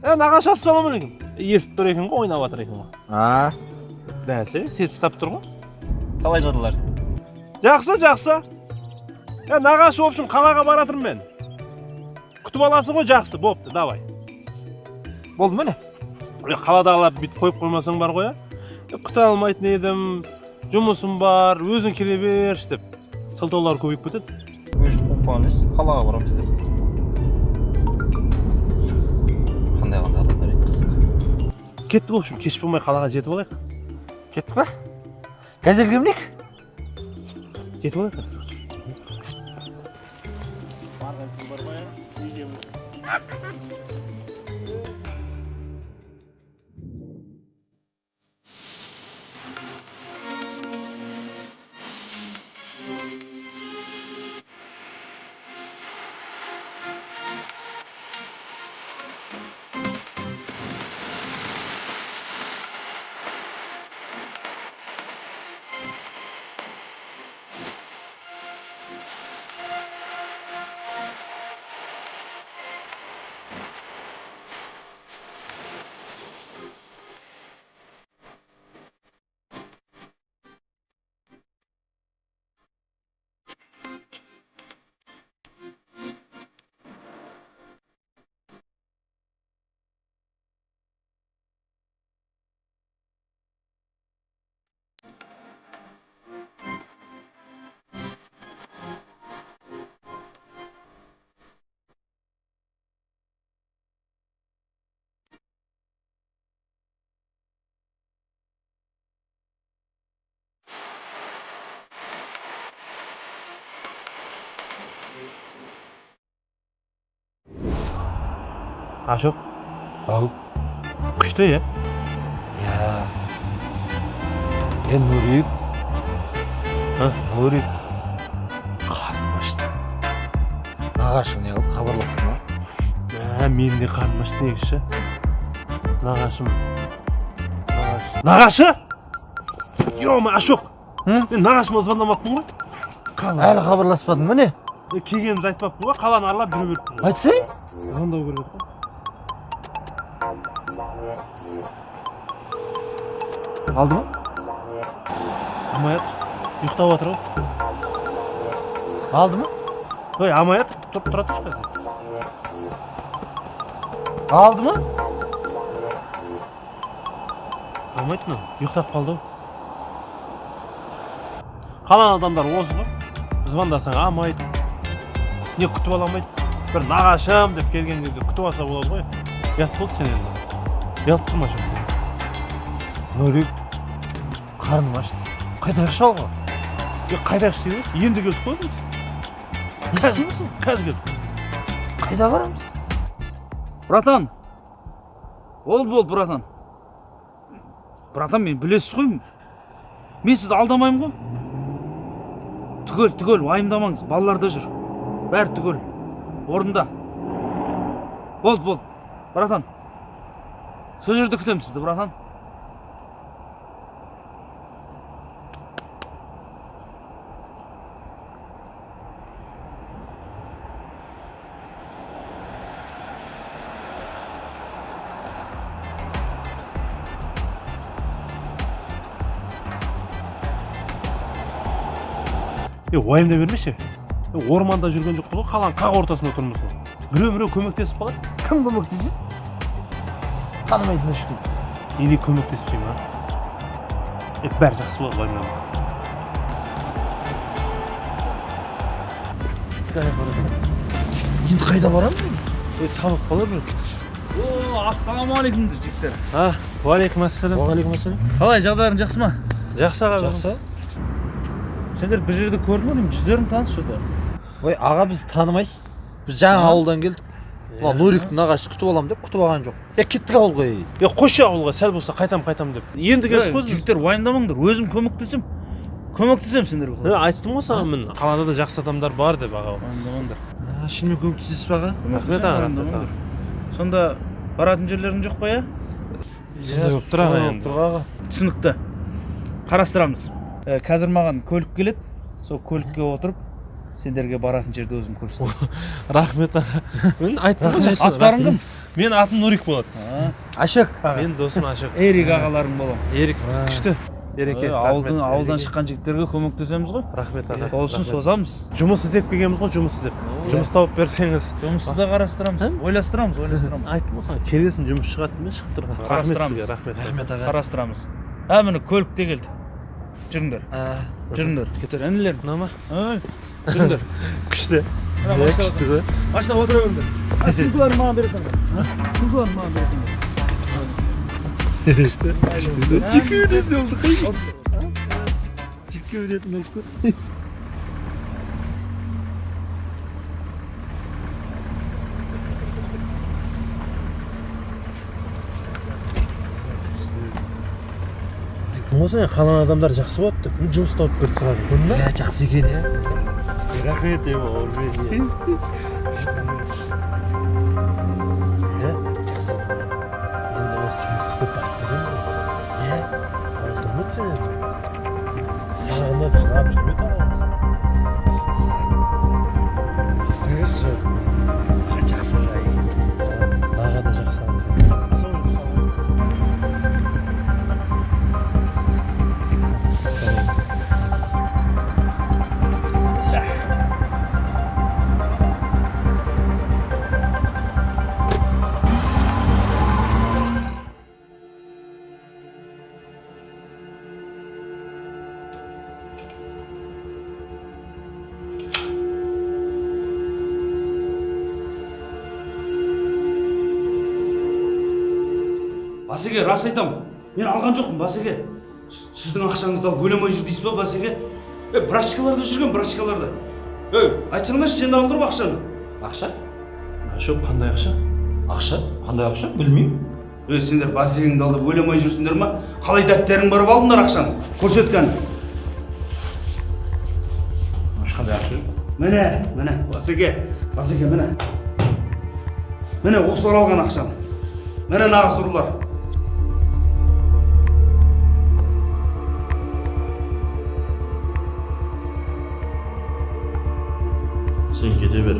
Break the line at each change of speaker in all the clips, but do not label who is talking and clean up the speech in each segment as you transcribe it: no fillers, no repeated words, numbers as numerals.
Нағашы ассалаумағалейкум. Естіп тұр екен ғой, ойнап жатыр екен ғой. Бәсе, сет ұстап тұр ғой.
Қалай жадылар?
Жақсы. Нағашы, в общем, қалаға баратырмын мен. Күтіп аласың ғой, жақсы, бопты, давай.
Болды ма не?
Қаладағыларды бүйтіп қойып қоймасаң бар ғой, күте алмайтын едім, жұмысым бар, өзің келе берші деп. Сылтаулар көбейіп кетеді.
Өшіп қойған емес, қалаға барамыз деп. Қандай адамдар еді, қызық.
Кеттік, в общем, кеш болмай қалаға жетіп алайық.
Кеттік па? Қазір кемлік?
Жетіп алайық. Ашық. Ау. Күшті, е?
Нұрик.
Нұрик.
Қарным ашты. Нағашың не қылып хабарласың ба?
Мен де қарным ашты негізші. Нағашым. Нағашы? Йома, Ашық. Мен нағашыма звондамаппын ғой.
Әлі хабарласпадың ба не?
Келгеніміз айтпаппын ғой, қаланы аралап жүре беріппін.
Айтсай?
Звондау керек еді. Алды ма? Амаят, ұйықтап отыр ғой.
Алды ма?
Ой, Амаят, тұра тұршы.
Алды ма?
Алмайтын ау, ұйықтап қалды ғой. Қалан адамдар осы ғой. Звондасаң Амайт. Не күтіп аламайды. Бір нағашым деп келген кезде күтіп алса болады ғой. Ұят болды сен енді. Ұят тұрма жоқ.
Нұрик. Қарным ашты. Қайда шалға?
Қайда істейді? Енді келдік қой өзіміз.
Қазір
келдік.
Қайда барамыз?
Братан. Болды, братан. Братан, мен білесіз ғой. Мен сізді алдамаймын ғой. Түгел, уайымдамаңыз. Балаларда жүр. Бәрі түгел. Орында. Болды. Братан. Сол жерде күтемін сізді, братан.
Уайымда бермеші. Орманда жүрген жоқ қой, қаланың қақ ортасында тұрмыз. Біреу көмектесіп қалады.
Кім көмектеседі? Танымайсың ешкім.
Или көмектеспей ма? Бәрі жақсы болады, уайымдама.
Енді қайда барамыз?
Тамақ қалар бір.
Ассалаумағалейкум жігіттер.
Уалейкум ассалам.
Уағалейкум ассалам.
Қалай, жағдайларың жақсы ма?
Жақсы аға.
Жақсы.
Сендер бір жерде көрдің ба деймін, жүздерің таныс что-то.
Ой, аға біз танымайсыз. Біз жаңа ауылдан келдік. Нұриктің нағашы күтіп алам деп күтіп алған жоқ. Кеттік ауылға.
Қойшы ауылға, сәл болса қайтам деп. Енді келіп қойдыңыз.
Жігіттер, уайымдамаңдар, өзім көмектесем сендерге.
Айттым ғой саған мен, қалада да жақсы адамдар бар деп аға.
Уайымдамаңдар.
Шынымен көмектесесіз ба аға?
Рахмет аға.
Сонда баратын жерлерің жоқ қой,
Сондай болып тұр аға енді.
Түсінікті. Қарастырамыз. Қазір маған көлік келеді. Сол көлікке отырып, сендерге баратын жерді өзім көрсетемін.
Рахмет аға. Мен айттым ғой жақсы.
Аттарың кім?
Мен атым Нурик болады.
Ашық.
Мен досым Ашық.
Эрик ағаларың болам.
Ерік күшті. Береке.
Ауылдан шыққан жігіттерге көмектесеміз ғой.
Рахмет аға.
Сол үшін созамыз.
Жұмыс іздеп келгенбіз ғой, жұмыс іздеп. Жұмыс тауып берсеңіз.
Жұмысты да қарастырамыз. Ойластырамыз.
Айттым ғой саған, келесің жұмыс шығады мен шығып тұрған.
Қарастырамыз.
Рахмет
аға.
Қарастырамыз. Міне көлік те келді. Жүріңдер. Кетер інілерім.
Нама?
Жүріңдер.
Күшті.
Күшті ғой.
Ашта отыра беріңдер. Сүңгілерін маған бересіңдер. Сүңгілерін маған бересіңдер.
İşte. Ciküvdet oldu kayıp. Ciküvdet oldu.
Olsa ya kalan adamlar жақсы болады. Жұмыс тауып берді сразу. Көрдің бе?
Ya жақсы екен ya.
Рахмет ема ол мен.
Жақсы. Енді осы жұмыс істеп бақып береміз ғой. Е, алдырмады сен. Сағынып жылап жүрмеді арамыз. Хорошо. Аға жақсы аға екен.
Аға да жақсы аға.
Басеке, рас айтам. Мен алған жоқпын, Басеке. Сіздің ақшаңызды алып өлемей жүр дейсіз ба, Басеке? Брашкаларда жүрген, брашкаларда. Айтсаңдаршы, сен алдыр ақшаны.
Ақша?
Жоқ, қандай ақша?
Ақша? Қандай ақша? Білмеймін.
Сендер Басекеңді алдырып өлемей жүрсіңдер ма? Қалай дәттерің барып алдыңдар ақшаны? Көрсеткен.
Ешқандай ақша?
Міне, Басеке, міне. Міне, осылар алған ақшаны. Міне нағыз ұрылар.
Сен кете бер.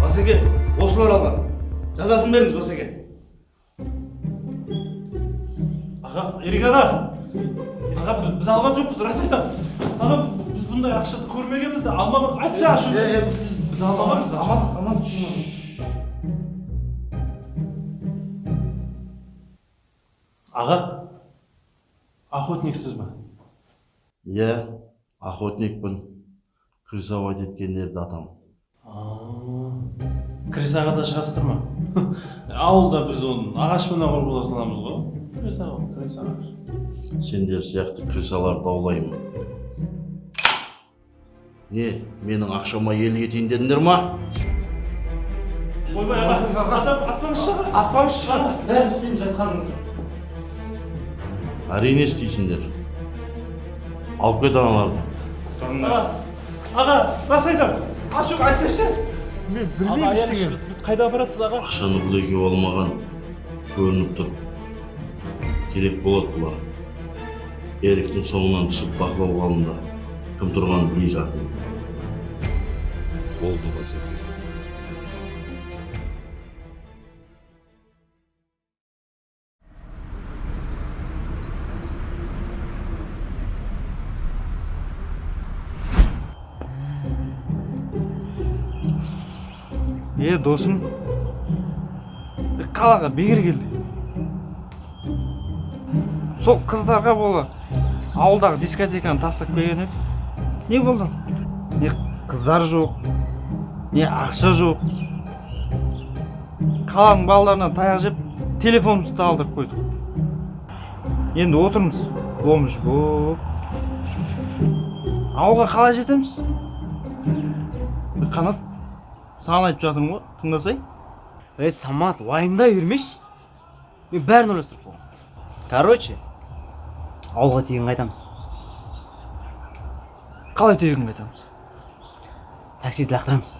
Басеке, осылар алған. Жазасын беріңіз, Басеке.
Аға, Ерік аға. Аға, біз алған жоқпыз, рас айтам. Аға, біз бұндай ақшаны көрмегенбіз де, алмаған. Айтса ашу. Біз алмағанбыз.
Аман.
Аға, охотниксіз ба?
Иә, охотникпін. Крысовать еткендерді атам.
Крысаға да шығасыздар ма? Ауылда біз оны ағашпен ағыр бола саламыз ғой. Крысаға.
Сендер сияқты крысаларды аулаймын. Не, менің ақшама ел етейін дедіңдер ма?
Ойбай аға, атпаңызшы аға.
Атпаңызшы.
Бәрін істейміз айтқаныңызды.
Әрине істейсіңдер. Алып кет аналарды.
Аға, рас айтам. Ашық айтсайшы.
Мен білмеймін ештеңе.
Біз қайда апаратсыз аға?
Ақшаны бұл екеу алмаған көрініп тұр. Керек болады бұлар. Еріктің соңынан түсіп бақылау алында. Кім тұрған білейік атын.
Болды Басеке.
Досым, қалаға бекер келді. Сол қыздарға бола ауылдағы дискотеканы тастап келген еді. Не болды? Не қыздар жоқ, не ақша жоқ. Қаланың балаларынан таяқ жеп, телефонымызды да алдырып қойдық. Енді отырмыз, болмыш бұл. Ауылға қалай жетеміз? Қанат, саған айтып жатырмын ғой, тыңдасай.
Самат, уайымдай бермеші. Мен бәрін ойластырып қойдым. Короче, ауылға тегін қайтамыз.
Қалай тегін қайтамыз?
Таксиді лақтырамыз.